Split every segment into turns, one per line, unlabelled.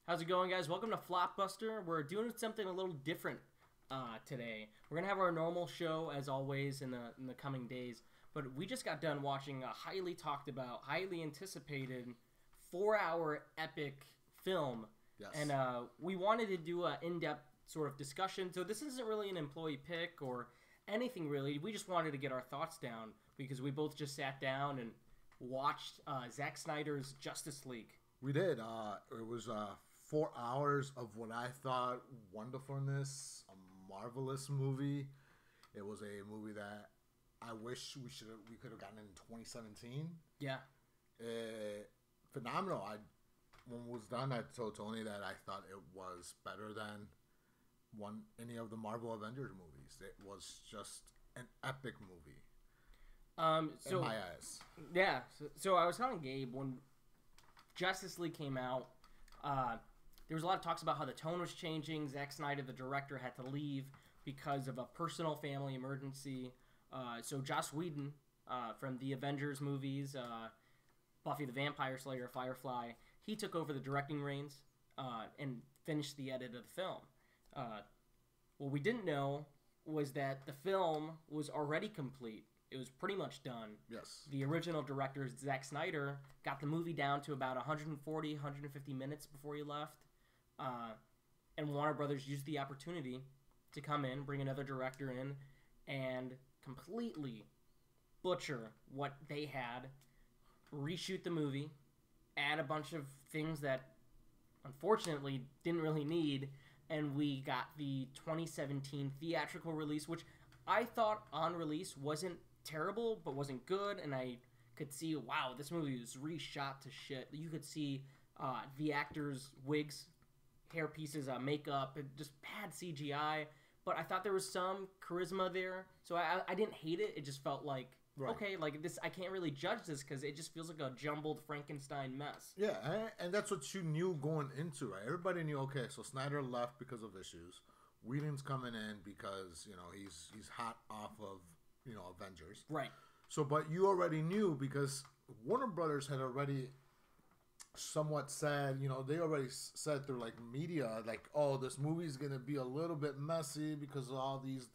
How's it going, guys? Welcome to FLOPBUSTER. We're doing something a little different today. We're going to have our normal show, as always, in the coming days. But we just got done watching a highly talked about, highly anticipated 4-hour epic film.
Yes.
And we wanted to do an in-depth sort of discussion. So this isn't really an employee pick or anything, really. We just wanted to get our thoughts down because we both just sat down and watched Zack Snyder's Justice League.
We did. It was 4 hours of what I thought wonderfulness, a marvelous movie. It was a movie that I wish we could have gotten in 2017.
Yeah.
Phenomenal. When it was done, I told Tony that I thought it was better than any of the Marvel Avengers movies. It was just an epic movie. In my eyes.
Yeah. So I was telling Gabe when Justice League came out, there was a lot of talks about how the tone was changing. Zack Snyder, the director, had to leave because of a personal family emergency. So Joss Whedon from the Avengers movies, Buffy the Vampire Slayer, Firefly, he took over the directing reins and finished the edit of the film. What we didn't know was that the film was already complete. It was pretty much done.
Yes.
The original director, Zack Snyder, got the movie down to about 140, 150 minutes before he left. And Warner Brothers used the opportunity to come in, bring another director in, and completely butcher what they had, reshoot the movie, add a bunch of things that unfortunately didn't really need, and we got the 2017 theatrical release, which I thought on release wasn't terrible, but wasn't good, and I could see, wow, this movie was reshot to shit. You could see the actors' wigs, hair pieces, makeup, just bad CGI, but I thought there was some charisma there, so I didn't hate it. It just felt like,
right.
Okay, like this, I can't really judge this because it just feels like a jumbled Frankenstein mess.
Yeah, and that's what you knew going into, right? Everybody knew, okay, so Snyder left because of issues. Whedon's coming in because, he's hot off of, Avengers.
Right.
So, but you already knew because Warner Brothers had already somewhat said, they already said through like media, like, oh, this movie's going to be a little bit messy because of all these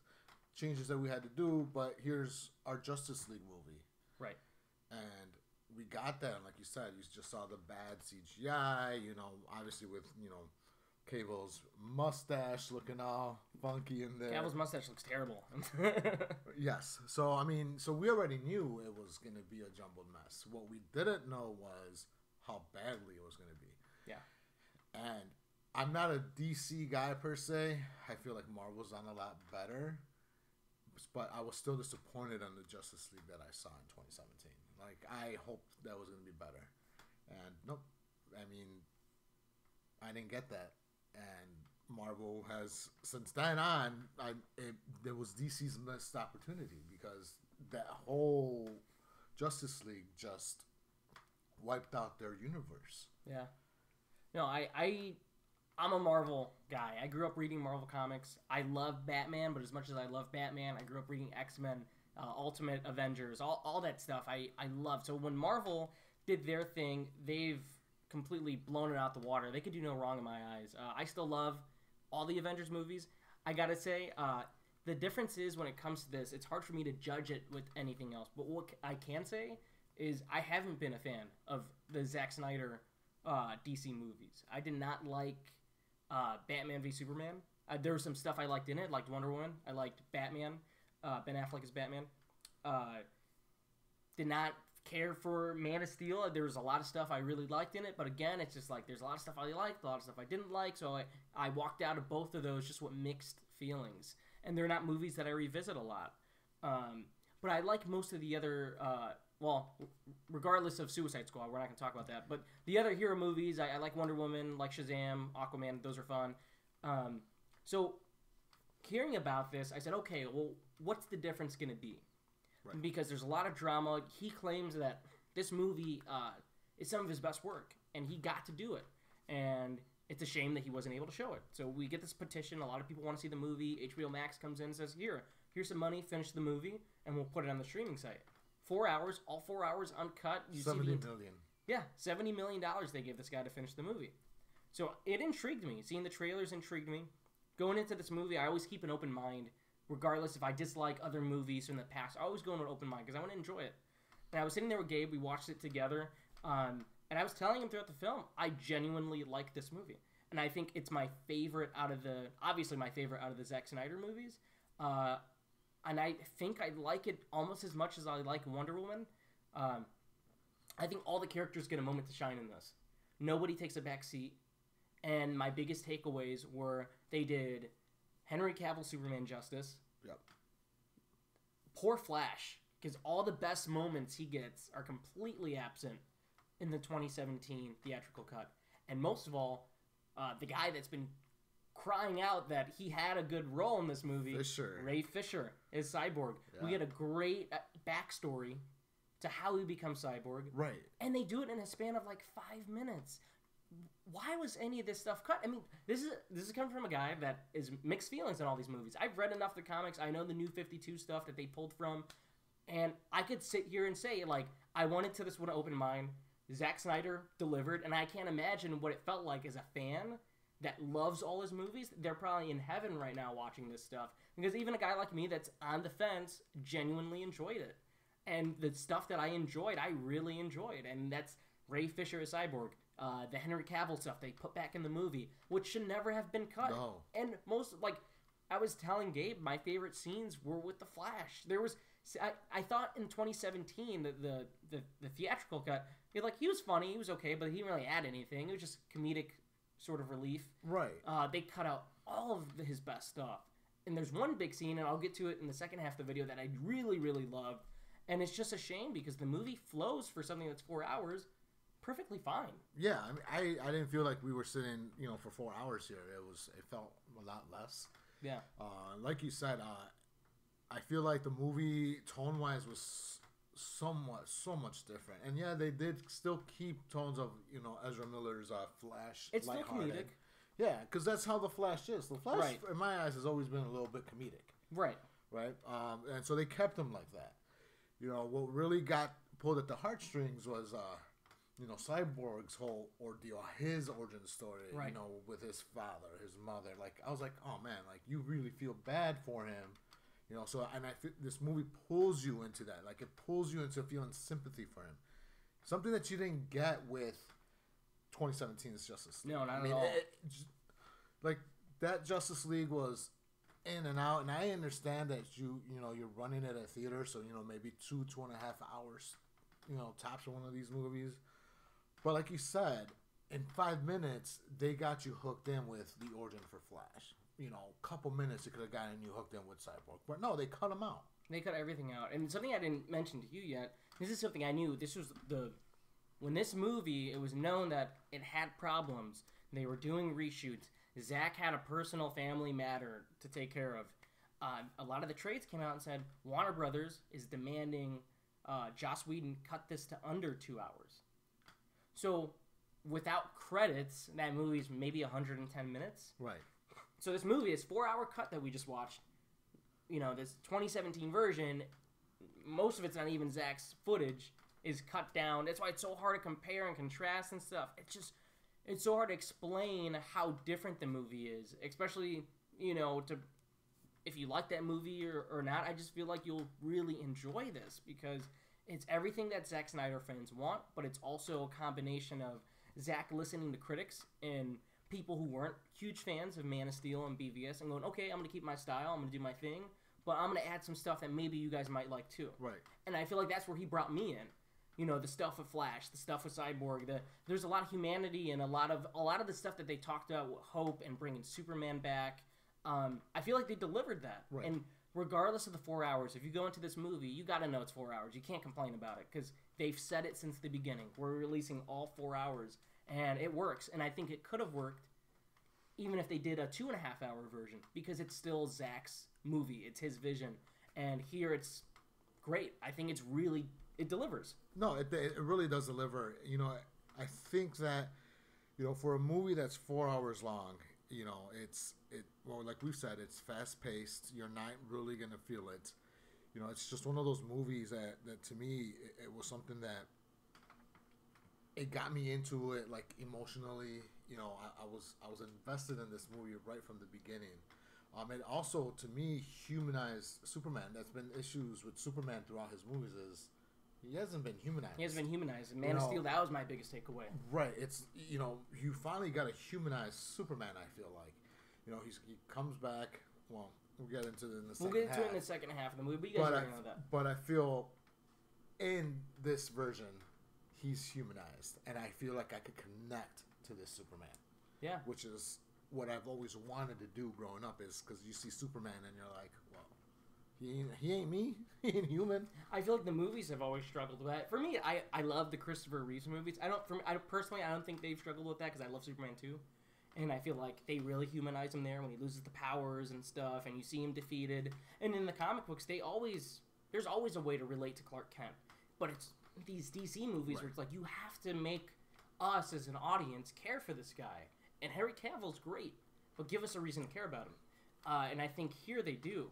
changes that we had to do, but here's our Justice League movie.
Right.
And we got that, and like you said, you just saw the bad CGI, obviously with, Cavill's mustache looking all funky in there.
Cavill's mustache looks terrible.
Yes. So, so we already knew it was going to be a jumbled mess. What we didn't know was how badly it was going to be.
Yeah.
And I'm not a DC guy per se. I feel like Marvel's done a lot better. But I was still disappointed in the Justice League that I saw in 2017. Like, I hoped that was going to be better. And nope. I didn't get that. And Marvel has, since then on, there was DC's missed opportunity because that whole Justice League just wiped out their universe.
Yeah. No, I'm a Marvel guy. I grew up reading Marvel comics. I love Batman, but as much as I love Batman, I grew up reading X-Men, Ultimate Avengers, all that stuff I love. So when Marvel did their thing, they've completely blown it out the water. They could do no wrong in my eyes. I still love all the Avengers movies. I gotta say, the difference is when it comes to this, it's hard for me to judge it with anything else. But what I can say is I haven't been a fan of the Zack Snyder DC movies. I did not like Batman v Superman. There was some stuff I liked in it, like Wonder Woman. I liked Batman, Ben Affleck as Batman. Did not care for Man of Steel. There was a lot of stuff I really liked in it, but again, it's just like there's a lot of stuff I liked, a lot of stuff I didn't like, so I walked out of both of those just with mixed feelings. And they're not movies that I revisit a lot. But I like most of the other, regardless of Suicide Squad, we're not going to talk about that, but the other hero movies, I like Wonder Woman, like Shazam, Aquaman, those are fun. So hearing about this, I said, okay, well, what's the difference going to be? Right. Because there's a lot of drama. He claims that this movie is some of his best work, and he got to do it. And it's a shame that he wasn't able to show it. So we get this petition. A lot of people want to see the movie. HBO Max comes in and says, here's some money, finish the movie, and we'll put it on the streaming site. 4 hours, all 4 hours uncut.
$70 million.
Yeah, $70 million they gave this guy to finish the movie. So it intrigued me. Seeing the trailers intrigued me. Going into this movie, I always keep an open mind, regardless if I dislike other movies from the past. I always go in with an open mind because I want to enjoy it. And I was sitting there with Gabe. We watched it together. And I was telling him throughout the film, I genuinely like this movie. And I think it's my favorite obviously my favorite out of the Zack Snyder movies. And I think I like it almost as much as I like Wonder Woman. I think all the characters get a moment to shine in this. Nobody takes a back seat. And my biggest takeaways were they did Henry Cavill Superman justice.
Yep.
Poor Flash, because all the best moments he gets are completely absent in the 2017 theatrical cut. And most of all, the guy that's been crying out that he had a good role in this movie, Ray Fisher, is Cyborg. Yeah. We get a great backstory to how he becomes Cyborg.
Right.
And they do it in a span of like 5 minutes. Why was any of this stuff cut? I mean, this is coming from a guy that is mixed feelings in all these movies. I've read enough of the comics. I know the New 52 stuff that they pulled from. And I could sit here and say, like, I went into this with an open mind. Zack Snyder delivered, and I can't imagine what it felt like as a fan that loves all his movies. They're probably in heaven right now watching this stuff. Because even a guy like me that's on the fence genuinely enjoyed it. And the stuff that I enjoyed, I really enjoyed. And that's Ray Fisher as Cyborg. The Henry Cavill stuff they put back in the movie, which should never have been cut.
No.
And most, like, I was telling Gabe, my favorite scenes were with the Flash. There was, I thought in 2017, the theatrical cut, he was funny, he was okay, but he didn't really add anything. It was just comedic sort of relief.
Right.
They cut out all of his best stuff. And there's one big scene, and I'll get to it in the second half of the video, that I really, really loved. And it's just a shame because the movie flows for something that's 4 hours perfectly fine.
Yeah, I mean, I didn't feel like we were sitting, for 4 hours here. It felt a lot less.
Yeah.
Like you said, I feel like the movie tone-wise was so much different. And yeah, they did still keep tones of, Ezra Miller's Flash.
It's still comedic.
Yeah, because that's how the Flash is. The Flash,
right,
in my eyes, has always been a little bit comedic.
Right.
Right? And so they kept him like that. What really got pulled at the heartstrings was, Cyborg's whole ordeal, his origin story,
right,
with his father, his mother. Like, I was like, oh man, like, you really feel bad for him. So, and I think this movie pulls you into that. Like, it pulls you into feeling sympathy for him. Something that you didn't get with 2017's Justice League.
No, not at all.
Like, that Justice League was in and out, and I understand that you're running at a theater, so, maybe 2.5 hours, tops for one of these movies. But like you said, in 5 minutes, they got you hooked in with the origin for Flash. A couple minutes, you could have gotten you hooked in with Cyborg. But no, they cut him out.
They cut everything out. And something I didn't mention to you yet, this is something I knew. This was when this movie, it was known that it had problems. They were doing reshoots. Zack had a personal family matter to take care of. A lot of the trades came out and said, Warner Brothers is demanding Joss Whedon cut this to under 2 hours. So, without credits, that movie's maybe 110 minutes.
Right.
So this movie, this 4-hour cut that we just watched, this 2017 version, most of it's not even Zack's footage, is cut down. That's why it's so hard to compare and contrast and stuff. It's so hard to explain how different the movie is, especially, if you like that movie or not. I just feel like you'll really enjoy this because it's everything that Zack Snyder fans want, but it's also a combination of Zack listening to critics and people who weren't huge fans of Man of Steel and BVS and going, okay, I'm going to keep my style, I'm going to do my thing, but I'm going to add some stuff that maybe you guys might like too.
Right.
And I feel like that's where he brought me in. The stuff with Flash, the stuff with Cyborg, there's a lot of humanity and a lot of the stuff that they talked about with Hope and bringing Superman back. I feel like they delivered that.
Right.
And regardless of the 4 hours, if you go into this movie, you got to know it's 4 hours. You can't complain about it because they've said it since the beginning. We're releasing all 4 hours, and it works. And I think it could have worked even if they did a 2.5-hour version because it's still Zack's movie. It's his vision. And here it's great. I think it delivers.
No, it really does deliver. I think that, for a movie that's 4 hours long, like we've said, it's fast paced. You're not really gonna feel it. It's just one of those movies that to me it was something that it got me into it, like emotionally. I was invested in this movie right from the beginning. And also, to me, humanized Superman. That's been issues with Superman throughout his movies is he hasn't been humanized.
He hasn't been humanized. And Man of Steel, that was my biggest takeaway.
Right. It's, you finally got a humanized Superman, I feel like. He comes back. Well, we'll get into it in the second half.
We'll get into it in the second half of the movie, but you guys already know that.
But I feel in this version, he's humanized. And I feel like I could connect to this Superman.
Yeah.
Which is what I've always wanted to do growing up, is because you see Superman and you're like, well, he ain't me. He ain't human.
I feel like the movies have always struggled with that. For me, I love the Christopher Reeves movies. I don't think they've struggled with that because I love Superman too. And I feel like they really humanize him there when he loses the powers and stuff, and you see him defeated. And in the comic books, there's always a way to relate to Clark Kent. But it's these DC movies where it's like, you have to make us as an audience care for this guy. And Henry Cavill's great, but give us a reason to care about him. And I think here they do.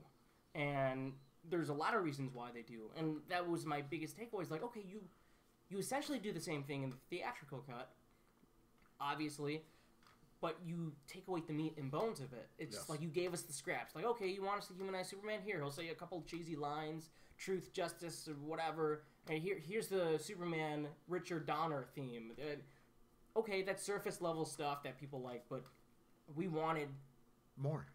And there's a lot of reasons why they do. And that was my biggest takeaway, is like, okay, you essentially do the same thing in the theatrical cut, obviously, but you take away the meat and bones of it. It's just like, you gave us the scraps. Like, okay, you want us to humanize Superman? Here, he'll say a couple cheesy lines, truth, justice, or whatever. And here's the Superman Richard Donner theme. Okay, that's surface level stuff that people like, but we wanted
more.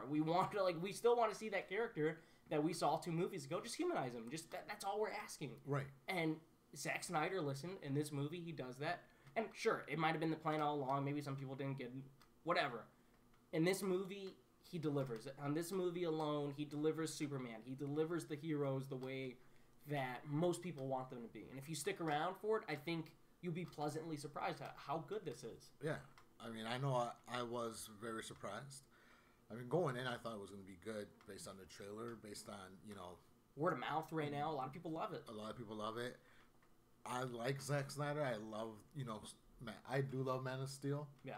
We still want to see that character that we saw 2 movies ago. Just humanize him. Just that's all we're asking.
Right.
And Zack Snyder, listen, in this movie, he does that. And sure, it might have been the plan all along. Maybe some people didn't get it. Whatever. In this movie, he delivers it. On this movie alone, he delivers Superman. He delivers the heroes the way that most people want them to be. And if you stick around for it, I think you'll be pleasantly surprised at how good this is.
Yeah. I mean, I know I was very surprised. I mean, going in, I thought it was going to be good based on the trailer, based on,
word of mouth right now. A lot of people love it. I like Zack Snyder. I love, I do love Man of Steel. Yeah.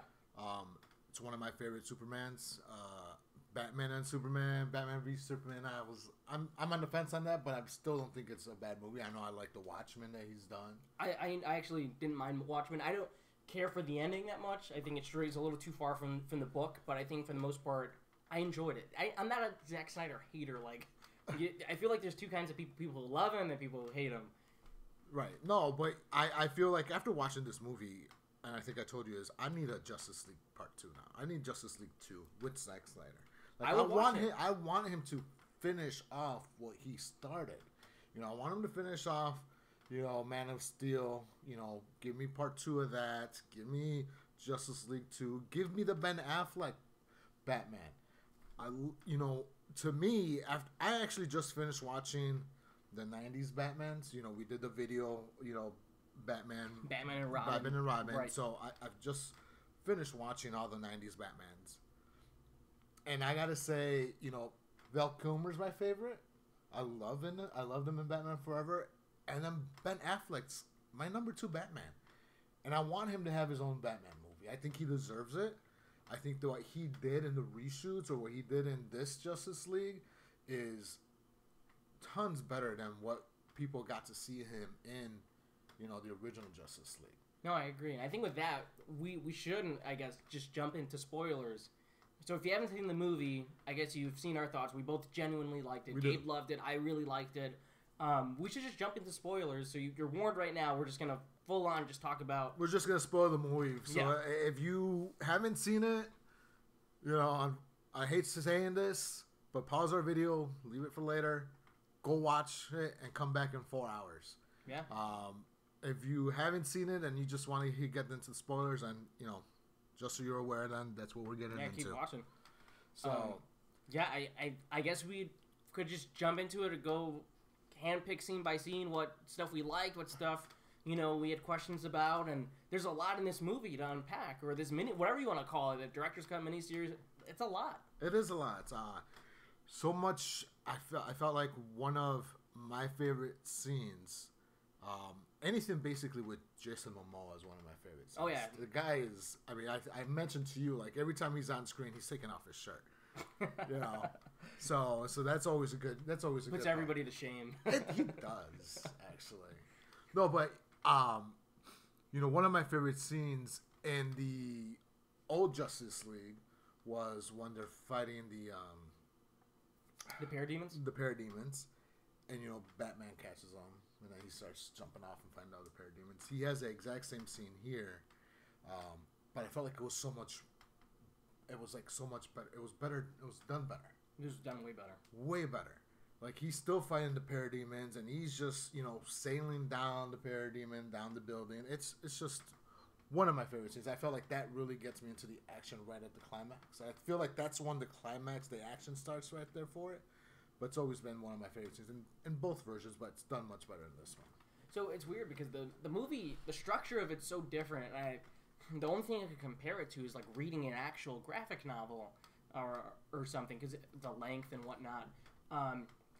It's one of my favorite Supermans. Batman and Superman, Batman v Superman. I'm on the fence on that, but I still don't think it's a bad movie. I know I like the Watchmen that he's done.
I actually didn't mind Watchmen. I don't care for the ending that much. I think it strays a little too far from the book, but I think for the most part, I enjoyed it. I'm not a Zack Snyder hater. Like, I feel like there's 2 kinds of people who love him and people who hate him.
Right. No, but I feel like after watching this movie, and I think I told you, is I need a Justice League Part 2 now. I need Justice League 2 with Zack Snyder. Like, I want him to finish off what he started. I want him to finish off, Man of Steel. Give me Part 2 of that. Give me Justice League 2. Give me the Ben Affleck Batman. To me, I actually just finished watching the 90s Batmans. We did the video, Batman and Robin.
Right.
So I've just finished watching all the 90s Batmans. And I gotta say, Val Kilmer's my favorite. I love him in Batman Forever. And then Ben Affleck's my number 2 Batman. And I want him to have his own Batman movie. I think he deserves it. I think that what he did in the reshoots or what he did in this Justice League is tons better than what people got to see him in, the original Justice League.
No, I agree. And I think with that, we shouldn't, I guess, just jump into spoilers. So if you haven't seen the movie, I guess you've seen our thoughts. We both genuinely liked it. Gabe loved it. I really liked it. We should just jump into spoilers. So you're warned right now. We're just going to full on just talk about...
We're just going to spoil the movie. So if you haven't seen it, I hate saying this, but pause our video, leave it for later, go watch it, and come back in 4 hours.
Yeah.
If you haven't seen it and you just want to get into the spoilers, and, just so you're aware, then that's what we're getting into.
Yeah, keep watching. So, I guess we could just jump into it or go handpick scene by scene what stuff we liked, what stuff, we had questions about, and there's a lot in this movie to unpack, or this whatever you want to call it, the director's cut miniseries. It's a lot.
It is a lot. It's so much. I felt like one of my favorite scenes. Anything basically with Jason Momoa is one of my favorite scenes.
Oh yeah,
the guy is. I mean, I mentioned to you, like, every time he's on screen, he's taking off his shirt. So that's always a good. That's always a
puts
good
everybody to shame.
He does actually. No, but one of my favorite scenes And the old Justice League was when they're fighting the
parademons.
The parademons, and Batman catches them, and then he starts jumping off and finding out the parademons. He has the exact same scene here, but I felt like it was so much. It was like so much better. It was better. It was done better.
It was done way better.
Way better. Like, he's still fighting the parademons, and he's just sailing down the parademon, down the building. It's just one of my favorite scenes. I felt like that really gets me into the action right at the climax. I feel like that's when the climax, the action starts right there for it. But it's always been one of my favorite scenes in both versions, but it's done much better in this one.
So it's weird because the movie, the structure of it's so different. The only thing I could compare it to is like reading an actual graphic novel or something, because the length and whatnot.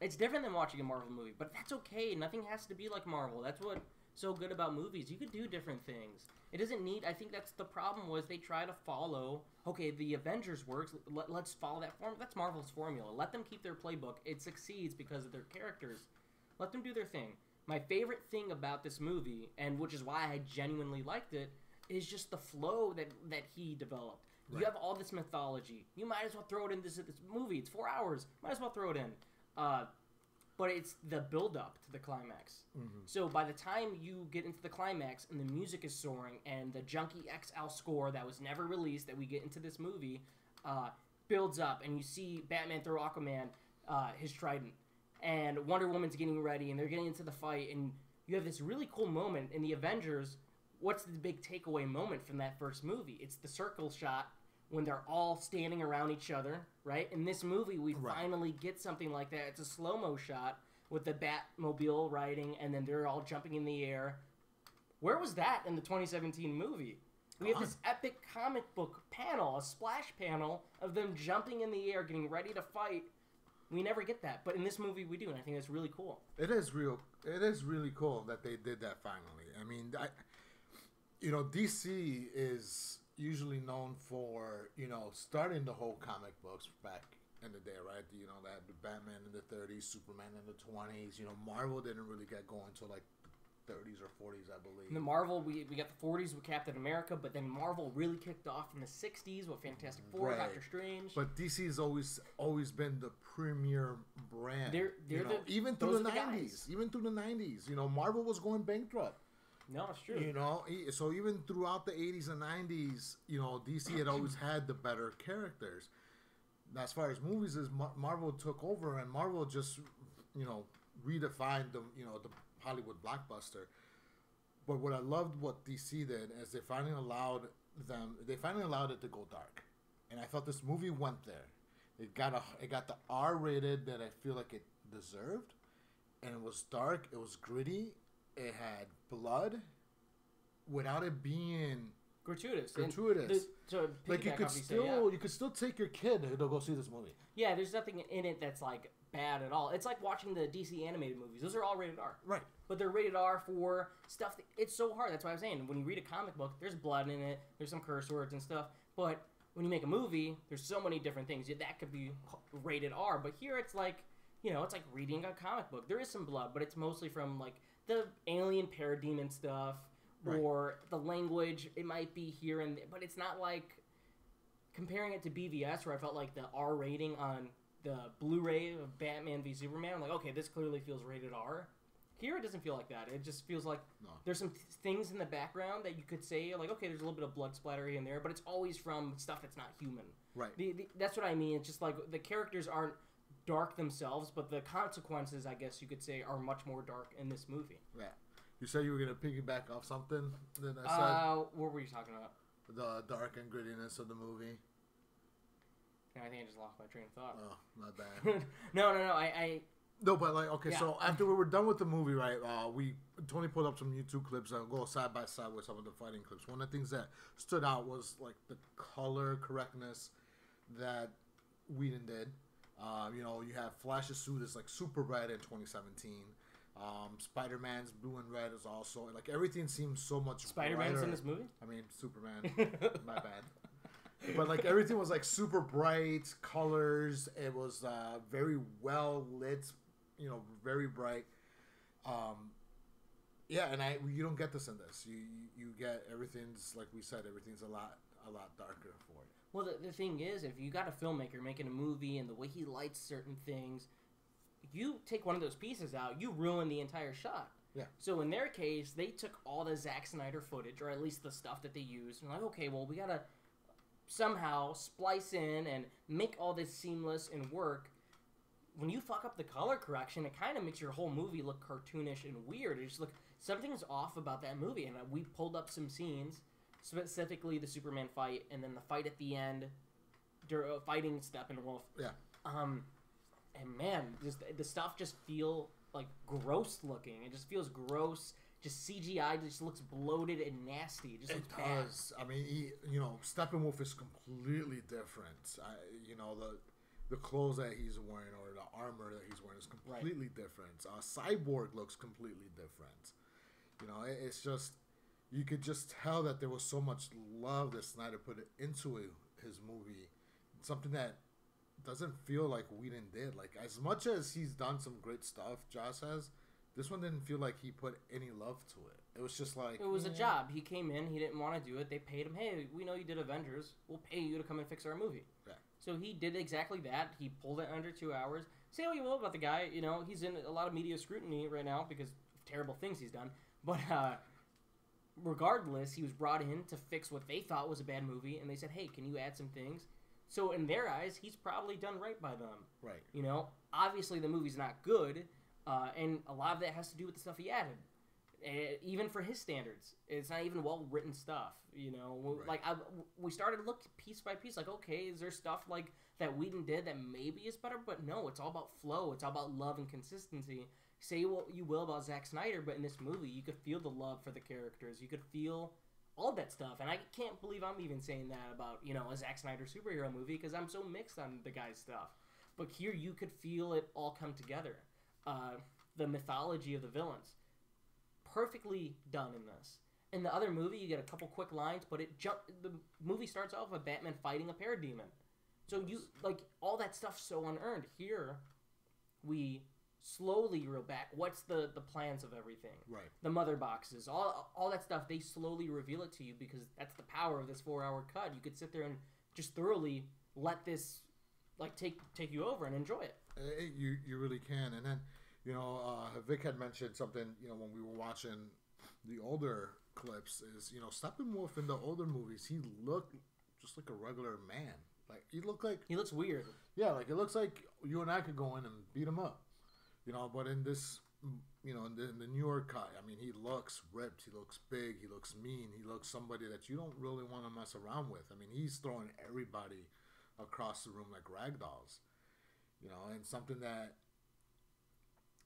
It's different than watching a Marvel movie, but that's okay. Nothing has to be like Marvel. That's what's so good about movies. You could do different things. It doesn't need... I think that's the problem, was they try to follow... Okay, the Avengers works. Let's follow that formula. That's Marvel's formula. Let them keep their playbook. It succeeds because of their characters. Let them do their thing. My favorite thing about this movie, and which is why I genuinely liked it, is just the flow that he developed. Right. You have all this mythology. You might as well throw it in this movie. It's 4 hours. Might as well throw it in. But it's the build-up to the climax. Mm-hmm. So by the time you get into the climax and the music is soaring and the Junkie XL score that was never released that we get into this movie builds up, and you see Batman throw Aquaman his trident, and Wonder Woman's getting ready, and they're getting into the fight, and you have this really cool moment in the Avengers. What's the big takeaway moment from that first movie? It's the circle shot when they're all standing around each other, right? In this movie, we finally get something like that. It's a slow-mo shot with the Batmobile riding, and then they're all jumping in the air. Where was that in the 2017 movie? We have this epic comic book panel, a splash panel of them jumping in the air, getting ready to fight. We never get that, but in this movie we do, and I think that's really cool.
It is really cool that they did that finally. I mean, DC is usually known for, starting the whole comic books back in the day, right? They had the Batman in the 30s, Superman in the 20s. Marvel didn't really get going until like the 30s or 40s, I believe.
In the Marvel, we got the 40s with Captain America, but then Marvel really kicked off in the 60s with Fantastic Four, Doctor Strange.
But DC has always been the premier brand.
They're
even through the 90s. Even through the 90s. Marvel was going bankrupt.
No, it's true.
So even throughout the 80s and 90s, DC had always had the better characters. Now, as far as movies is, Marvel took over, and Marvel just, redefined the Hollywood blockbuster. But what I loved what DC did is they finally allowed it to go dark, and I felt this movie went there. It got the R rated that I feel like it deserved, and it was dark. It was gritty. It had blood, without it being
gratuitous.
Like you could still take your kid to go see this movie.
Yeah, there's nothing in it that's like bad at all. It's like watching the DC animated movies. Those are all rated R.
Right.
But they're rated R for stuff it's so hard. That's why I was saying, when you read a comic book, there's blood in it, there's some curse words and stuff. But when you make a movie, there's so many different things. That could be rated R. But here it's like, it's like reading a comic book. There is some blood, but it's mostly from like the alien parademon stuff, or the language. It might be here and there, but it's not like comparing it to BVS, where I felt like the R rating on the Blu-ray of Batman v Superman. I'm like, okay, this clearly feels rated R. Here, it doesn't feel like that. It just feels like there's some things in the background that you could say, like, okay, there's a little bit of blood splatter here and there, but it's always from stuff that's not human.
Right.
That's what I mean. It's just like the characters aren't dark themselves, but the consequences, I guess you could say, are much more dark in this movie.
Yeah. You said you were going to piggyback off something that I said?
What were you talking about?
The dark and grittiness of the movie.
Yeah, I think I just lost my train of thought.
Oh, not bad.
No,
No, but like, okay, so after we were done with the movie, right, Tony pulled up some YouTube clips and go side by side with some of the fighting clips. One of the things that stood out was like the color correctness that Whedon did. You have Flash's suit is like super red in 2017. Spider-Man's blue and red is also like everything seems so much.
Spider-Man's
brighter.
in this movie?
I mean, Superman. My bad. But like everything was like super bright colors. It was very well lit. Very bright. Yeah, and you don't get this in this. You get everything's like we said. Everything's a lot darker for it.
Well, the thing is, if you got a filmmaker making a movie and the way he lights certain things, you take one of those pieces out, you ruin the entire shot.
Yeah.
So in their case, they took all the Zack Snyder footage, or at least the stuff that they used, and like, okay, well, we gotta somehow splice in and make all this seamless and work. When you fuck up the color correction, it kind of makes your whole movie look cartoonish and weird. It just look something's off about that movie, and we pulled up some scenes, specifically the Superman fight, and then the fight at the end, fighting Steppenwolf.
Yeah.
And man, just the stuff just feel like gross looking. It just feels gross. Just CGI just looks bloated and nasty. It just looks
does.
bad.
I mean, Steppenwolf is completely different. The clothes that he's wearing or the armor that he's wearing is completely different. Cyborg looks completely different. It's just, you could just tell that there was so much love that Snyder put into his movie. Something that doesn't feel like Whedon did. Like, as much as he's done some great stuff, Josh has, this one didn't feel like he put any love to it. It was just like...
It was a job. He came in, he didn't want to do it. They paid him, hey, we know you did Avengers. We'll pay you to come and fix our movie.
Yeah.
So he did exactly that. He pulled it under 2 hours. Say what you will about the guy. He's in a lot of media scrutiny right now because of terrible things he's done. But regardless, he was brought in to fix what they thought was a bad movie. And they said, hey, can you add some things? So in their eyes, he's probably done right by them.
Right.
Obviously the movie's not good. And a lot of that has to do with the stuff he added. Even for his standards, it's not even well-written stuff, Right. Like, we started to look piece by piece, like, okay, is there stuff like that Whedon did that maybe is better? But no, it's all about flow. It's all about love and consistency. Say what you will about Zack Snyder, but in this movie, you could feel the love for the characters. You could feel all that stuff. And I can't believe I'm even saying that about, a Zack Snyder superhero movie because I'm so mixed on the guy's stuff. But here, you could feel it all come together. The mythology of the villains. Perfectly done in this. In the other movie, you get a couple quick lines, but the movie starts off with Batman fighting a parademon. So all that stuff's so unearned. Here, we slowly reel back. What's the plans of everything?
Right.
The mother boxes, all that stuff, they slowly reveal it to you because that's the power of this 4-hour cut. You could sit there and just thoroughly let this take you over and enjoy it.
You really can. And then, Vic had mentioned something, when we were watching the older clips is, Steppenwolf in the older movies, he looked just like a regular man. Like, he looks weird. Yeah, like, it looks like you and I could go in and beat him up. But in this, in the newer cut, I mean, he looks ripped, he looks big, he looks mean, he looks somebody that you don't really want to mess around with. I mean, he's throwing everybody across the room like rag dolls. And something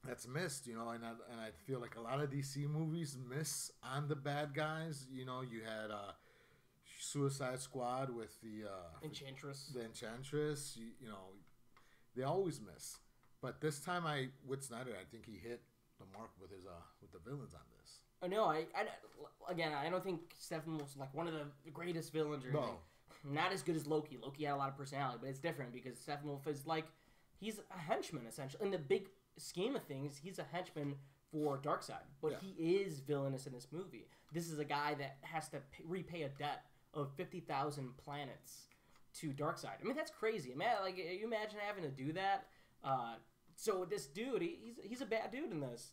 that's missed, and I feel like a lot of DC movies miss on the bad guys. You had Suicide Squad with the
Enchantress.
The Enchantress, they always miss. But this time, with Snyder, I think he hit the mark with the villains on this.
Oh no, I don't think Steppenwolf's like one of the greatest villains or anything. Not as good as Loki. Loki had a lot of personality, but it's different because Steppenwolf is he's a henchman essentially. In the big scheme of things, he's a henchman for Darkseid, but he is villainous in this movie. This is a guy that has to repay a debt of 50,000 planets to Darkseid. I mean, that's crazy, man. Like, you imagine having to do that. So this dude, he's a bad dude in this,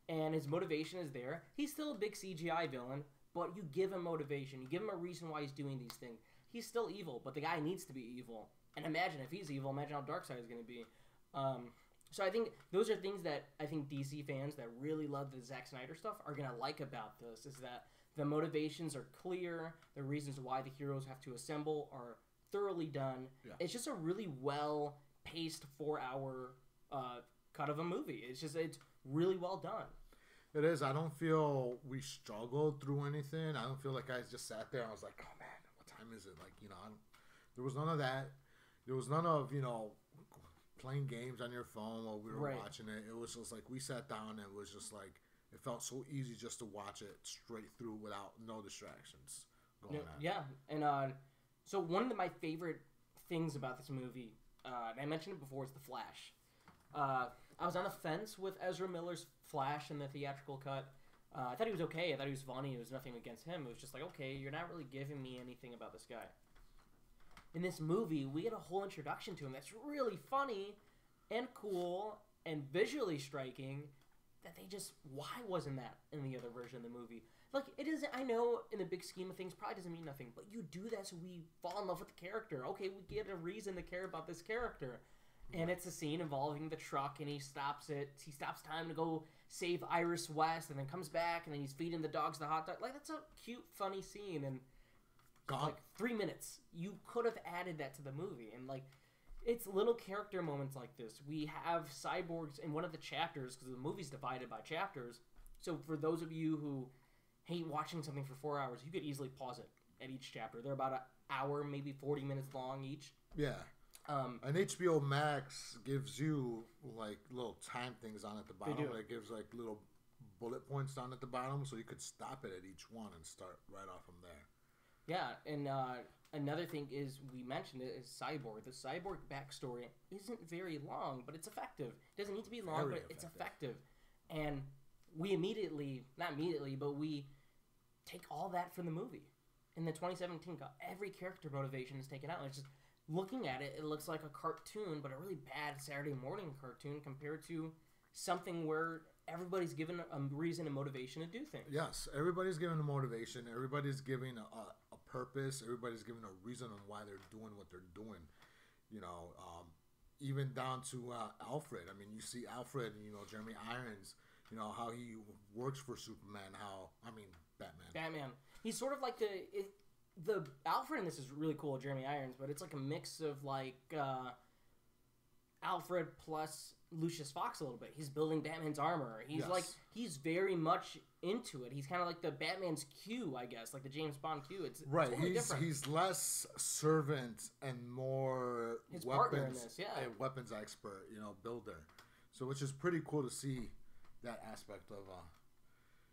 and his motivation is there. He's still a big CGI villain, but you give him motivation. You give him a reason why he's doing these things. He's still evil, but the guy needs to be evil. And imagine if he's evil, imagine how Darkseid is going to be. So I think those are things that I think DC fans that really love the Zack Snyder stuff are going to like about this, is that the motivations are clear, the reasons why the heroes have to assemble are thoroughly done. Yeah. It's just a really well-paced 4-hour cut of a movie. It's really well done.
It is. I don't feel we struggled through anything. I don't feel like I just sat there and I was like, oh man, what time is it? Like, there was none of that. There was none of, playing games on your phone while we were watching it. It was just like we sat down and it was just like, it felt so easy just to watch it straight through without no distractions going on.
Yeah. And so one of my favorite things about this movie, and I mentioned it before, is the Flash. I was on the fence with Ezra Miller's Flash in the theatrical cut. I thought he was okay. I thought he was funny. It was nothing against him. It was just like, okay, you're not really giving me anything about this guy. In this movie, we get a whole introduction to him that's really funny and cool and visually striking that they just... Why wasn't that in the other version of the movie? Like, it isn't... I know, in the big scheme of things, probably doesn't mean nothing, but you do that so we fall in love with the character. Okay, we get a reason to care about this character. And it's a scene involving the truck, and he stops it. He stops time to go save Iris West, and then comes back, and then he's feeding the dogs the hot dog. Like, that's a cute, funny scene, and... Like 3 minutes. You could have added that to the movie. And like, it's little character moments like this. We have cyborgs in one of the chapters, because the movie's divided by chapters. So for those of you who hate watching something for 4 hours, you could easily pause it at each chapter. They're about an hour, maybe 40 minutes long each.
Yeah. And HBO Max gives you like little time things on at the bottom. It gives like little bullet points down at the bottom, so you could stop it at each one and start right off from there.
Yeah, and another thing is, we mentioned it, is Cyborg. The Cyborg backstory isn't very long, but it's effective. It doesn't need to be long, but it's effective. And we not immediately, but we take all that from the movie. In the 2017, every character motivation is taken out. And it's just, looking at it, it looks like a cartoon, but a really bad Saturday morning cartoon compared to something where everybody's given a reason and motivation to do things.
Yes, everybody's given a motivation. Everybody's giving a purpose. Everybody's given a reason on why they're doing what they're doing. You know, even down to Alfred. I mean, you see Alfred, you know, Jeremy Irons, you know, how he works for Superman, Batman.
He's sort of like the Alfred in this is really cool, Jeremy Irons, but it's like a mix of like Alfred plus Lucius Fox a little bit. He's building Batman's armor. He's very much into it. He's kind of like the Batman's Q, I guess, like the James Bond Q. It's
right.
Totally different.
He's less servant and more
his
weapons,
partner in this,
a weapons expert, you know, builder. So which is pretty cool to see that aspect of,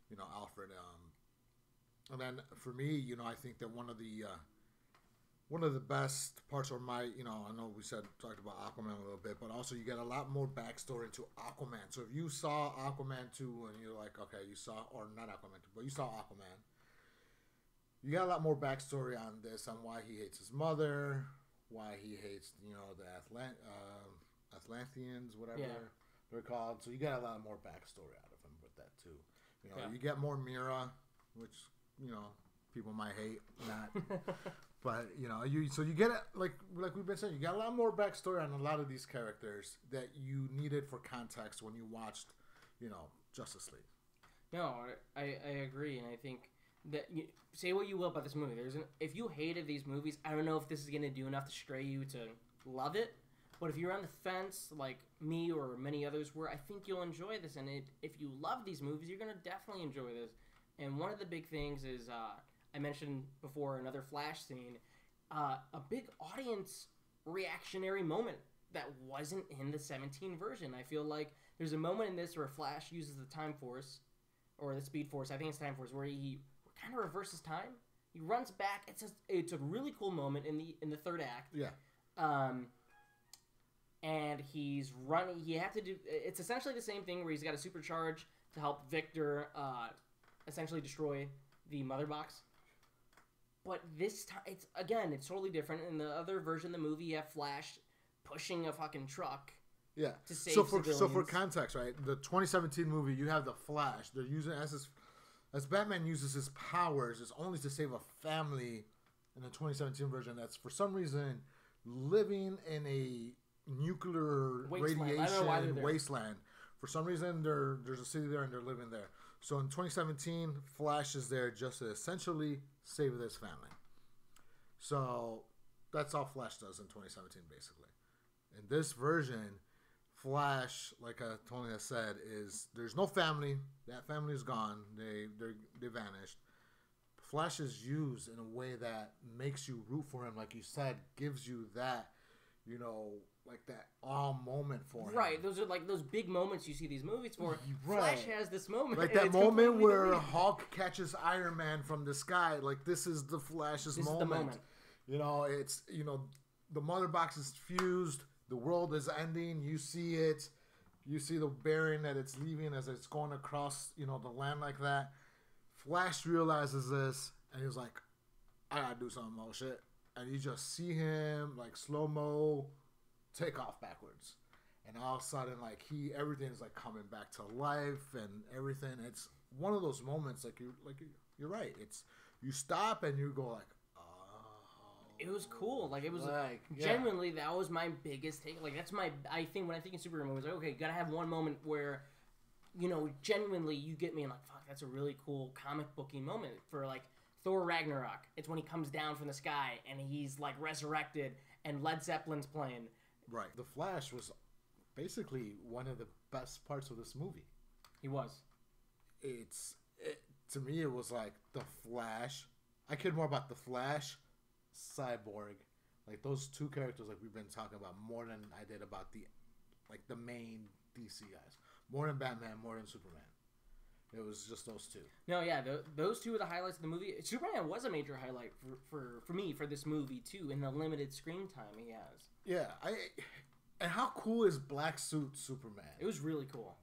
you know, Alfred. And then for me, you know, I think that one of the best parts of my, you know, I know we talked about Aquaman a little bit, but also you get a lot more backstory into Aquaman. So if you saw Aquaman 2 and you're like, okay, or not Aquaman 2, but you saw Aquaman, you got a lot more backstory on this, on why he hates his mother, why he hates, you know, the Atlanteans, whatever they're called. So you got a lot more backstory out of him with that too. You know, you get more Mira, which, you know, people might hate, not... But, you know, you get it, like we've been saying, you got a lot more backstory on a lot of these characters that you needed for context when you watched, you know, Justice League.
No, I agree, and I think that, say what you will about this movie. If you hated these movies, I don't know if this is going to do enough to stray you to love it, but if you're on the fence, like me or many others were, I think you'll enjoy this, and if you love these movies, you're going to definitely enjoy this. And one of the big things is... I mentioned before another Flash scene, a big audience reactionary moment that wasn't in the 17 version. I feel like there's a moment in this where Flash uses the Time Force, or the Speed Force, I think it's Time Force, where he kind of reverses time. He runs back. It's a really cool moment in the third act.
Yeah.
And he's running. It's essentially the same thing where he's got to supercharge to help Victor essentially destroy the Mother Box. But this time, it's totally different. In the other version of the movie, you have Flash pushing a fucking truck.
Yeah.
To save civilians.
So for context, right? The 2017 movie, you have the Flash. They're using as Batman uses his powers, it's only to save a family. In the 2017 version, that's for some reason living in a nuclear radiation wasteland. For some reason, there's a city there and they're living there. So in 2017, Flash is there just to essentially save this family. So that's all Flash does in 2017, basically. In this version, Flash, like Tony has said, is there's no family. That family is gone. They vanished. Flash is used in a way that makes you root for him, like you said, gives you that, you know, like that moment for him.
Right, those are like those big moments you see these movies for. Right. Flash has this moment.
Like that moment where Hulk catches Iron Man from the sky. Like, this is the Flash's moment. This is the moment. You know, it's, you know, the Mother Box is fused. The world is ending. You see it. You see the bearing that it's leaving as it's going across, you know, the land like that. Flash realizes this, and he's like, I gotta do something about shit. And you just see him, like, slow-mo, take off backwards. And all of a sudden, like, everything's, like, coming back to life and everything. It's one of those moments, you're right. It's, you stop and you go, like,
it was cool. Like, it was
like,
genuinely, that was my biggest take. Like, that's I think when I think of Superman movies, like, okay, you gotta have one moment where, you know, genuinely you get me and like, fuck, that's a really cool comic booky moment. For like Thor Ragnarok, it's when he comes down from the sky and he's like resurrected and Led Zeppelin's playing.
Right. The Flash was basically one of the best parts of this movie.
He was.
To me, it was like the Flash. I cared more about the Flash, Cyborg, like those two characters, like we've been talking about, more than I did about the main DC guys. More than Batman, more than Superman. It was just those two.
No, yeah, those two are the highlights of the movie. Superman was a major highlight for me for this movie too, in the limited screen time he has.
Yeah, and how cool is Black Suit Superman?
It was really cool.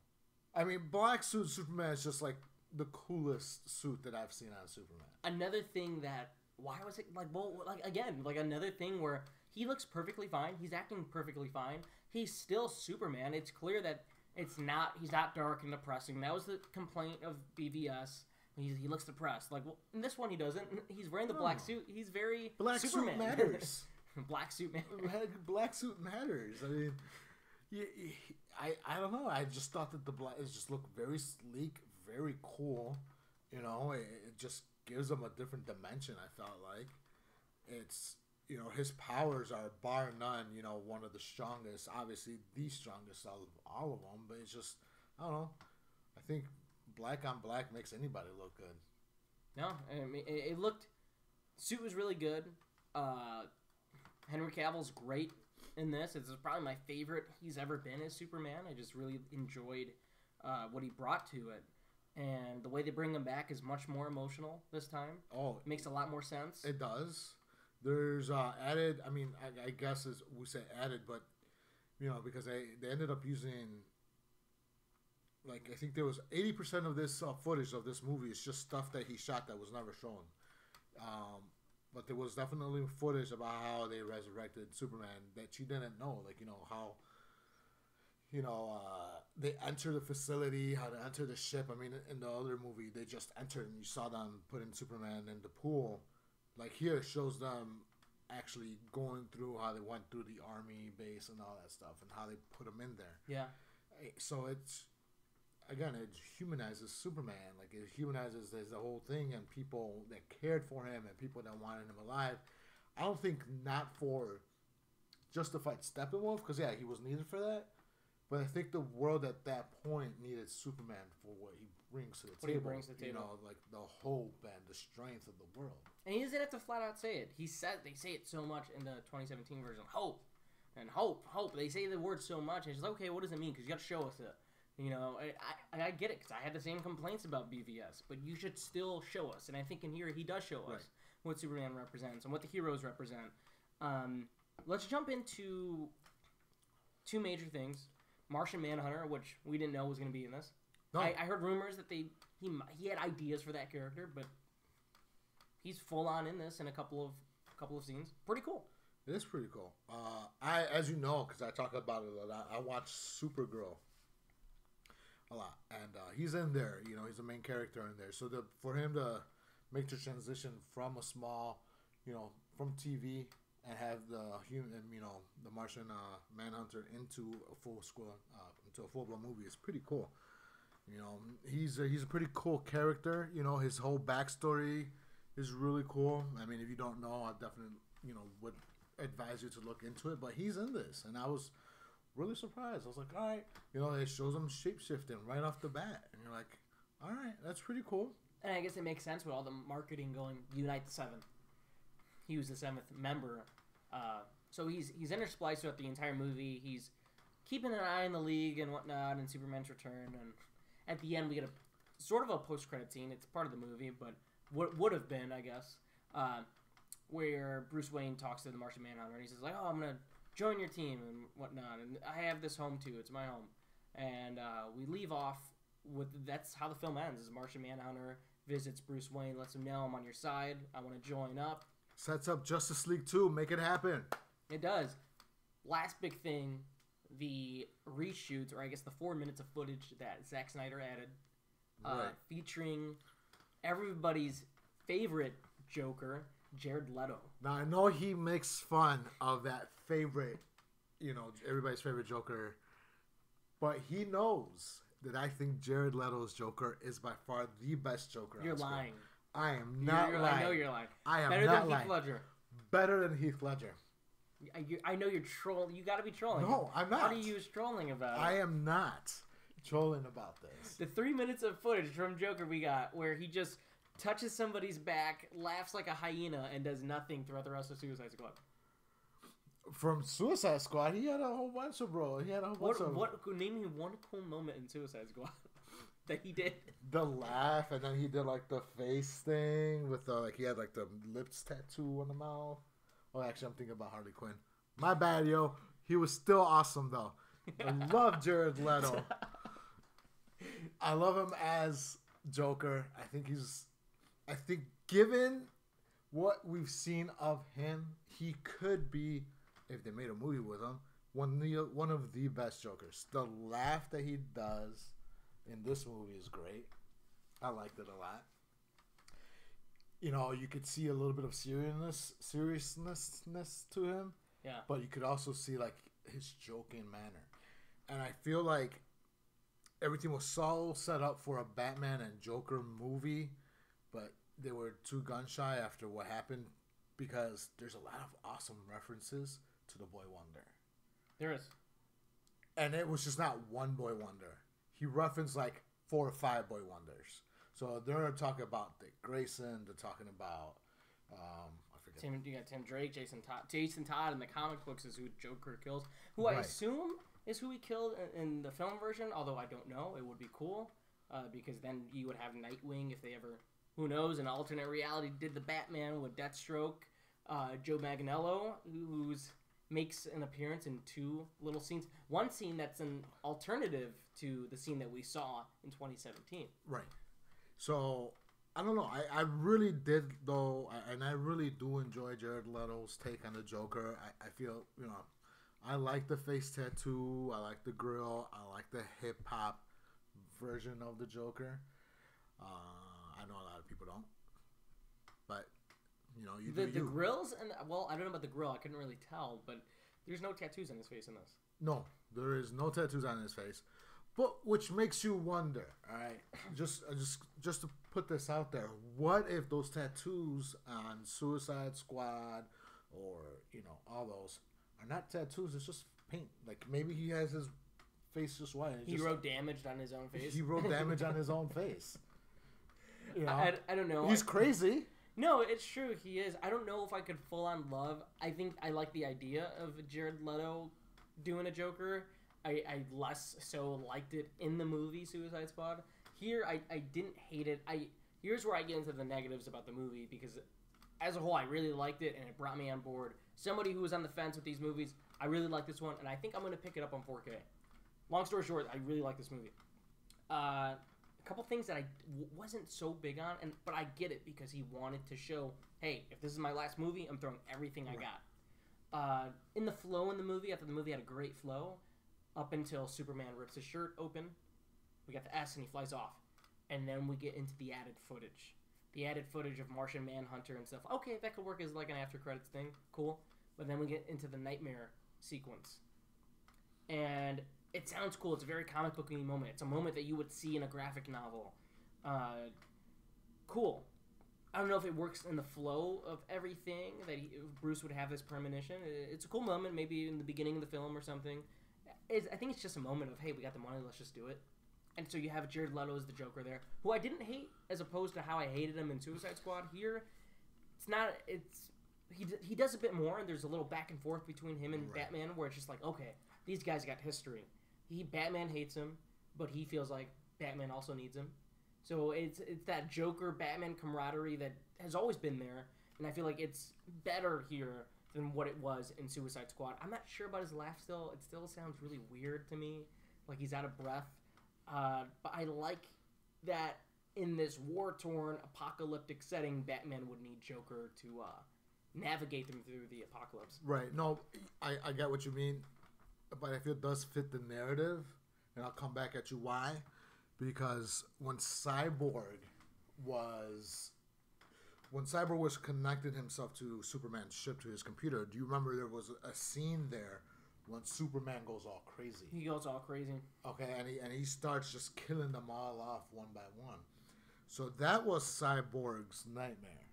I mean, Black Suit Superman is just like the coolest suit that I've seen on Superman.
Another thing that, why was it like, well, like again, like another thing where he looks perfectly fine. He's acting perfectly fine. He's still Superman. It's clear that he's not dark and depressing. That was the complaint of BVS. He looks depressed. Like, well, in this one he doesn't. He's wearing the black suit. He's very
Black
Superman.
Suit matters.
Black suit matters.
Black suit matters. I mean, I don't know. I just thought that it just looked very sleek, very cool. You know, it just gives him a different dimension. I felt like it's, you know, his powers are bar none, you know, one of the strongest, obviously the strongest out of all of them. But it's just, I don't know. I think black on black makes anybody look good.
No, I mean, it looked. Suit was really good. Henry Cavill's great in this. It's probably my favorite he's ever been as Superman. I just really enjoyed what he brought to it. And the way they bring him back is much more emotional this time.
Oh,
it makes a lot more sense.
It does. There's added. I mean, I guess we say added, but you know, because they ended up using, like, I think there was 80% of this footage of this movie is just stuff that he shot that was never shown. But there was definitely footage about how they resurrected Superman that you didn't know, like, you know, how, you know, they enter the facility, how to enter the ship. I mean, in the other movie, they just entered and you saw them putting Superman in the pool. Like, here it shows them actually going through how they went through the army base and all that stuff and how they put him in there.
Yeah.
So it's, again, it humanizes Superman. Like, it humanizes the whole thing, and people that cared for him and people that wanted him alive. I don't think not for just to fight Steppenwolf, because, yeah, he was needed for that. But I think the world at that point needed Superman for what he brings to the table.
What he brings to the table.
You know, like the hope and the strength of the world.
And he doesn't have to flat out say it. They say it so much in the 2017 version. Hope. And hope. They say the word so much. And it's just, okay, what does it mean? Because you got to show us it. You know, I get it, because I had the same complaints about BVS. But you should still show us. And I think in here he does show us what Superman represents and what the heroes represent. Let's jump into two major things. Martian Manhunter, which we didn't know was going to be in this. No. I heard rumors that he had ideas for that character, but he's full on in this in a couple of scenes. Pretty cool.
It is pretty cool. As you know, because I talk about it a lot, I watch Supergirl a lot, and he's in there. You know, he's the main character in there. So for him to make the transition from a small, you know, from TV. And have the Martian Manhunter into a full-blown movie is pretty cool. You know, he's a pretty cool character. You know, his whole backstory is really cool. I mean, if you don't know, I definitely would advise you to look into it. But he's in this, and I was really surprised. I was like, all right, you know, it shows him shape-shifting right off the bat, and you're like, all right, that's pretty cool.
And I guess it makes sense with all the marketing going, Unite the Seven. He was the seventh member. So he's interspliced throughout the entire movie. He's keeping an eye on the League and whatnot, and Superman's return. And at the end, we get a sort of a post-credit scene. It's part of the movie, but would have been, I guess, where Bruce Wayne talks to the Martian Manhunter, and he says, like, oh, I'm going to join your team and whatnot, and I have this home, too. It's my home. And we leave off with that's how the film ends. Is Martian Manhunter visits Bruce Wayne, lets him know I'm on your side. I want to join up.
Sets up Justice League 2. Make it happen.
It does. Last big thing, the reshoots, or I guess the 4 minutes of footage that Zack Snyder added, featuring everybody's favorite Joker, Jared Leto.
Now, I know he makes fun of that favorite, everybody's favorite Joker, but he knows that I think Jared Leto's Joker is by far the best Joker.
You're lying.
I am not lying.
I know you're lying.
I am
Better
not
than
lying.
Heath Ledger.
Better than Heath Ledger.
I know you're trolling. You got to be trolling.
No, I'm not.
How do you use trolling about it?
I am not trolling about this.
The 3 minutes of footage from Joker we got where he just touches somebody's back, laughs like a hyena, and does nothing throughout the rest of Suicide Squad.
From Suicide Squad, he had a whole bunch of
Name me one cool moment in Suicide Squad that he did.
The laugh, and then he did like the face thing with he had like the lips tattoo on the mouth. Oh, actually, I'm thinking about Harley Quinn. My bad, yo. He was still awesome though. I love Jared Leto. I love him as Joker. I think given what we've seen of him, he could be, if they made a movie with him, one of the best Jokers. The laugh that he does in this movie is great. I liked it a lot. You could see a little bit of seriousness to him.
Yeah.
But you could also see like his joking manner. And I feel like everything was so set up for a Batman and Joker movie, but they were too gun shy after what happened, because there's a lot of awesome references to the Boy Wonder.
There is.
And it was just not one Boy Wonder. He referenced like 4 or 5 Boy Wonders. So they're talking about Dick Grayson. They're talking about I forget.
You got Tim Drake, Jason Todd. Jason Todd in the comic books is who Joker kills. Who I assume is who he killed in the film version. Although I don't know, it would be cool because then you would have Nightwing if they ever, who knows, an alternate reality did the Batman with Deathstroke. Joe Manganiello, who's makes an appearance in 2 little scenes. One scene that's an alternative to the scene that we saw in 2017.
Right. So, I don't know. I really did, though, and I really do enjoy Jared Leto's take on the Joker. I feel, I like the face tattoo. I like the grill. I like the hip-hop version of the Joker. I know a lot of people don't. But,
the grills, and well, I don't know about the grill. I couldn't really tell, but there's no tattoos on his face in this.
No, there is no tattoos on his face. But which makes you wonder, all right? Just to put this out there, what if those tattoos on Suicide Squad or all those are not tattoos? It's just paint. Like maybe he has his face just white.
He wrote damaged on his own face.
He wrote damage on his own face.
I don't know.
He's crazy.
No, it's true. He is. I don't know if I could full on love. I think I like the idea of Jared Leto doing a Joker. I less so liked it in the movie Suicide Squad. Here, I didn't hate it. Here's where I get into the negatives about the movie, because as a whole, I really liked it, and it brought me on board. Somebody who was on the fence with these movies, I really like this one, and I think I'm going to pick it up on 4K. Long story short, I really like this movie. A couple things that I wasn't so big on, but I get it, because he wanted to show, hey, if this is my last movie, I'm throwing everything I got. In the flow in the movie, I thought the movie had a great flow. Up until Superman rips his shirt open, we got the S and he flies off. And then we get into the added footage. The added footage of Martian Manhunter and stuff. Okay, that could work as like an after credits thing. Cool. But then we get into the nightmare sequence. And it sounds cool. It's a very comic booky moment. It's a moment that you would see in a graphic novel. Cool. I don't know if it works in the flow of everything, that Bruce would have this premonition. It's a cool moment, maybe in the beginning of the film or something. I think it's just a moment of, hey, we got the money, let's just do it. And so you have Jared Leto as the Joker there, who I didn't hate, as opposed to how I hated him in Suicide Squad. Here, he does a bit more, and there's a little back and forth between him and Batman, where it's just like, okay, these guys got history. Batman hates him, but he feels like Batman also needs him. So it's that Joker-Batman camaraderie that has always been there, and I feel like it's better here than what it was in Suicide Squad. I'm not sure about his laugh still. It still sounds really weird to me. like he's out of breath. But I like that in this war-torn apocalyptic setting, Batman would need Joker to navigate them through the apocalypse.
Right. No, I get what you mean, but I feel it does fit the narrative, and I'll come back at you why. Because when Cyborg was connected himself to Superman's ship, to his computer, do you remember there was a scene there when Superman goes all crazy?
He goes all crazy.
Okay, and he starts just killing them all off one by one. So that was Cyborg's nightmare.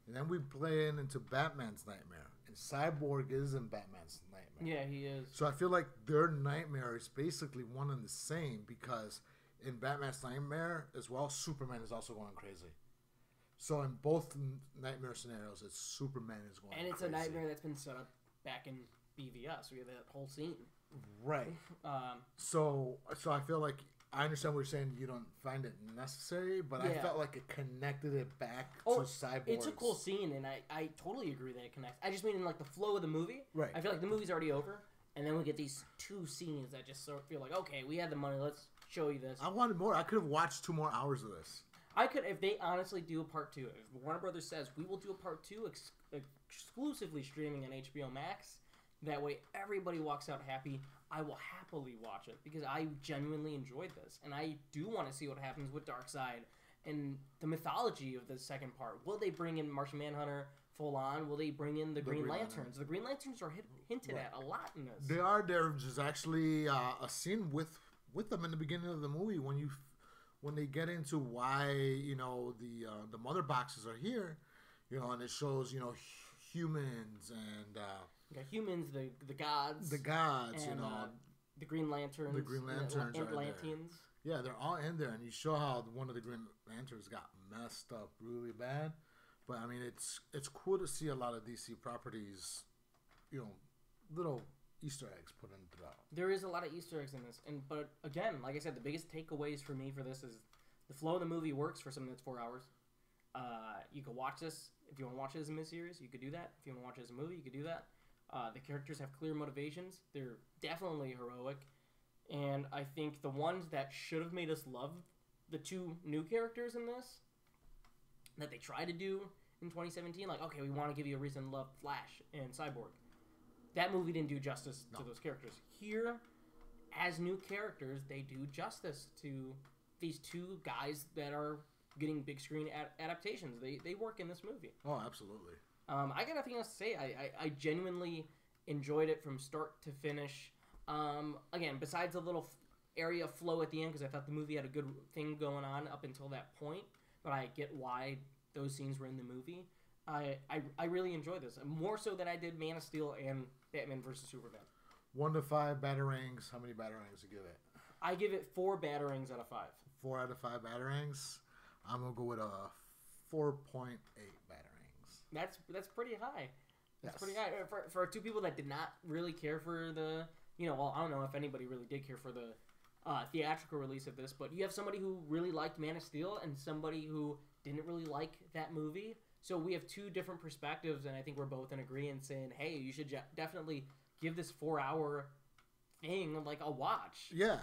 And then we play into Batman's nightmare. And Cyborg is in Batman's nightmare.
Yeah, he is.
So I feel like their nightmare is basically one and the same, because in Batman's nightmare as well, Superman is also going crazy. So in both nightmare scenarios, it's Superman is going crazy.
And it's a nightmare that's been set up back in BVS. We have that whole scene.
Right. So I feel like I understand what you're saying. You don't find it necessary, but I felt like it connected it back to Cyborg.
It's a cool scene, and I totally agree that it connects. I just mean in like the flow of the movie.
Right.
I feel like the movie's already over, and then we get these two scenes that just sort of feel like, okay, we had the money, let's show you this.
I wanted more. I could have watched 2 more hours of this.
I could, if they honestly do a part 2. If Warner Brothers says we will do a part 2 exclusively streaming on HBO Max, that way everybody walks out happy. I will happily watch it because I genuinely enjoyed this, and I do want to see what happens with Darkseid and the mythology of the second part. Will they bring in Martian Manhunter full on? Will they bring in the Green Lanterns? The Green Lanterns are hinted at a lot in this.
They are. There's actually a scene with them in the beginning of the movie when they get into why the mother boxes are here, and it shows humans and.
You got humans, the gods, and, the Green Lanterns,
are
Atlanteans.
Yeah, they're all in there, and you show how one of the Green Lanterns got messed up really bad. But I mean, it's cool to see a lot of DC properties, little Easter eggs put in throughout.
There is a lot of Easter eggs in this, but again, like I said, the biggest takeaways for me for this is the flow of the movie works for something that's 4 hours. You can watch this if you want to watch it as a miniseries. You could do that. If you want to watch it as a movie, you could do that. The characters have clear motivations. They're definitely heroic. And I think the ones that should have made us love the 2 new characters in this, that they tried to do in 2017, like, okay, we want to give you a reason to love Flash and Cyborg. That movie didn't do justice to those characters. Here, as new characters, they do justice to these 2 guys that are getting big screen adaptations. They work in this movie.
Oh, absolutely.
I got nothing else to say. I genuinely enjoyed it from start to finish. Again, besides a little area of flow at the end, because I thought the movie had a good thing going on up until that point, but I get why those scenes were in the movie. I really enjoyed this. More so than I did Man of Steel and Batman vs. Superman.
1 to 5 batarangs. How many batarangs do you give it?
I give it 4 batarangs out of 5.
4 out of 5 batarangs? I'm going to go with a 4.8 batarangs.
That's pretty high. That's pretty high. For 2 people that did not really care for the, well, I don't know if anybody really did care for the theatrical release of this, but you have somebody who really liked Man of Steel and somebody who didn't really like that movie. So we have 2 different perspectives, and I think we're both in agreement saying, hey, you should definitely give this 4-hour thing like a watch.
Yeah,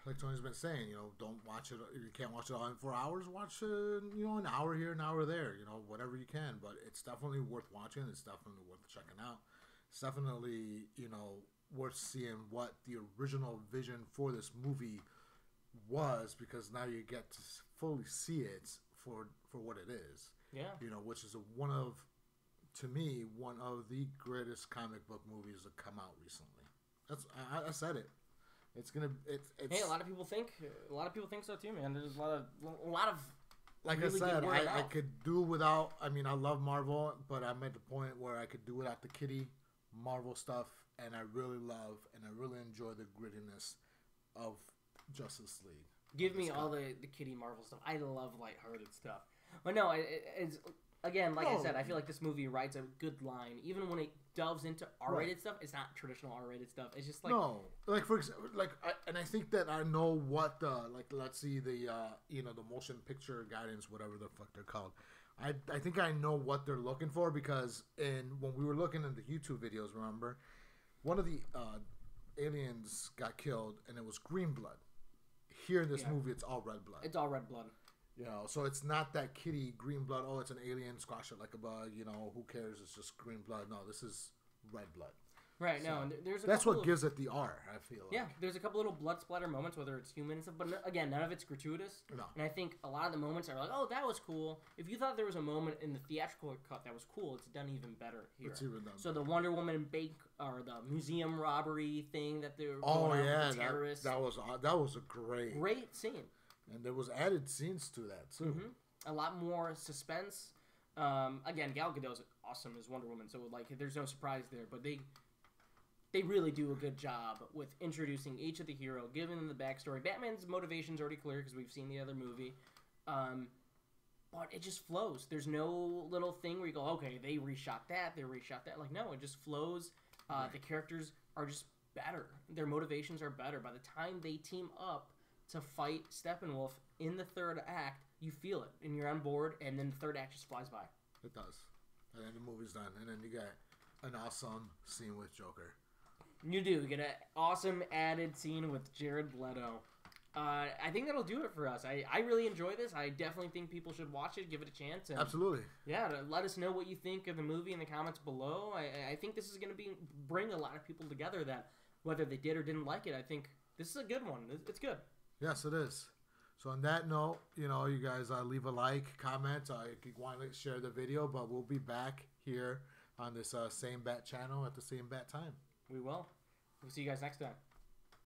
like Tony's been saying, don't watch it. If you can't watch it all in 4 hours, watch it, an hour here, an hour there, whatever you can. But it's definitely worth watching. It's definitely worth checking out. It's definitely worth seeing what the original vision for this movie was, because now you get to fully see it for what it is.
Yeah.
Which is one of the greatest comic book movies that come out recently. I said it. It's
Hey, a lot of people think so too, man. There's a lot of
like really I said, I could do without. I mean, I love Marvel, but I'm at the point where I could do without the kiddie Marvel stuff, and I really love and I really enjoy the grittiness of Justice League.
Give me all the kiddie Marvel stuff. I love lighthearted stuff. But no, it's again, like I said, I feel like this movie writes a good line. Even when it delves into R-rated stuff, it's not traditional R-rated stuff. It's just like...
No. Like, for example, I think that I know what the, let's see, the motion picture guidance, whatever the fuck they're called. I think I know what they're looking for, because when we were looking at the YouTube videos, remember, one of the aliens got killed and it was green blood. Here in this movie, it's all red blood.
It's all red blood.
You know, so it's not that kitty green blood. Oh, it's an alien, squash it like a bug. You know, who cares? It's just green blood. No, this is red blood.
Right,
So,
no, and there's
that's what gives it the R, I feel like.
Yeah, there's a couple little blood splatter moments, whether it's human and stuff, but again, none of it's gratuitous.
No.
And I think a lot of the moments are like, oh, that was cool. If you thought there was a moment in the theatrical cut that was cool, it's done even better here.
It's even done.
So the Wonder Woman or the museum robbery thing that they were
Oh
going
yeah,
with the terrorists.
that was a great
scene.
and there was added scenes to that too.
A lot more suspense. Again, Gal Gadot's awesome as Wonder Woman, so like there's no surprise there. But they really do a good job with introducing each of the hero, giving them the backstory. Batman's motivation's already clear because we've seen the other movie. But it just flows. There's no little thing where you go, okay, they reshot that, they reshot that. Like, no, it just flows. The characters are just better. Their motivations are better. By the time they team up to fight Steppenwolf in the third act, you feel it, and you're on board, and then the third act just flies by.
It does. And then the movie's done, and then you get an awesome scene with Joker.
You do. You get an awesome added scene with Jared Leto. I think that'll do it for us. I really enjoy this. I definitely think people should watch it, give it a chance. And
Absolutely.
Yeah, let us know what you think of the movie in the comments below. I think this is going to bring a lot of people together that, whether they did or didn't like it, I think this is a good one. It's good.
Yes, it is. So on that note, you guys leave a like, comment, if you want to share the video, but we'll be back here on this same bat channel at the same bat time.
We will. We'll see you guys next time.